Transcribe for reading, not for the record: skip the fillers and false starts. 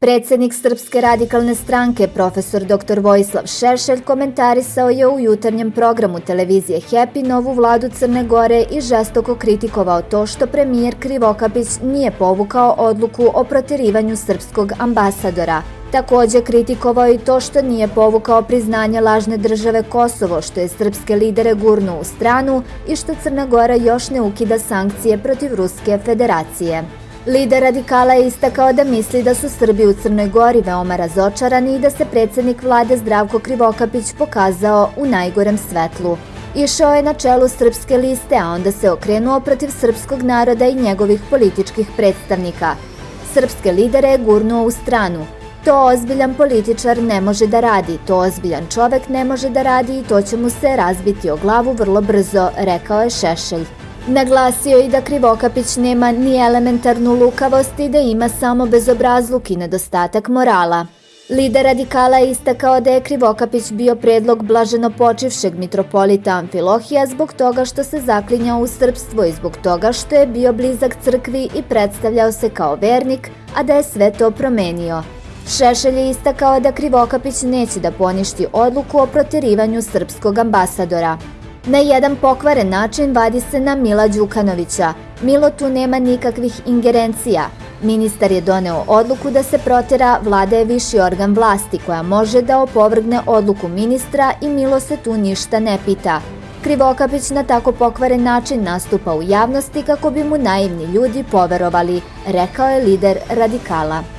Predsednik Srpske radikalne stranke, profesor dr. Vojislav Šešelj, komentarisao je u jutarnjem programu televizije Happy novu vladu Crne Gore i žestoko kritikovao to što premijer Krivokapić nije povukao odluku o proterivanju srpskog ambasadora. Takođe kritikovao i to što nije povukao priznanje lažne države Kosovo, što je srpske lidere gurnuo u stranu i što Crna Gora još ne ukida sankcije protiv Ruske federacije. Lider radikala je istakao da misli da su Srbi u Crnoj Gori veoma razočarani i da se predsednik vlade Zdravko Krivokapić pokazao u najgorem svetlu. Išao je na čelu Srpske liste, a onda se okrenuo protiv srpskog naroda i njegovih političkih predstavnika. Srpske lidere je gurnuo u stranu. To ozbiljan političar ne može da radi, to ozbiljan čovek ne može da radi i to će mu se razbiti o glavu vrlo brzo, rekao je Šešelj. Naglasio i da Krivokapić nema ni elementarnu lukavost i da ima samo bezobrazluk i nedostatak morala. Lider radikala je istakao da je Krivokapić bio predlog blaženopočivšeg mitropolita Amfilohija zbog toga što se zaklinjao u srpstvo i zbog toga što je bio blizak crkvi i predstavljao se kao vernik, a da je sve to promenio. Šešelj je istakao da Krivokapić neće da poništi odluku o proterivanju srpskog ambasadora. Na jedan pokvaren način vadi se na Mila Đukanovića. Milo tu nema nikakvih ingerencija. Ministar je doneo odluku da se protera, vlada je viši organ vlasti koja može da opovrgne odluku ministra i Milo se tu ništa ne pita. Krivokapić na tako pokvaren način nastupa u javnosti kako bi mu naivni ljudi poverovali, rekao je lider radikala.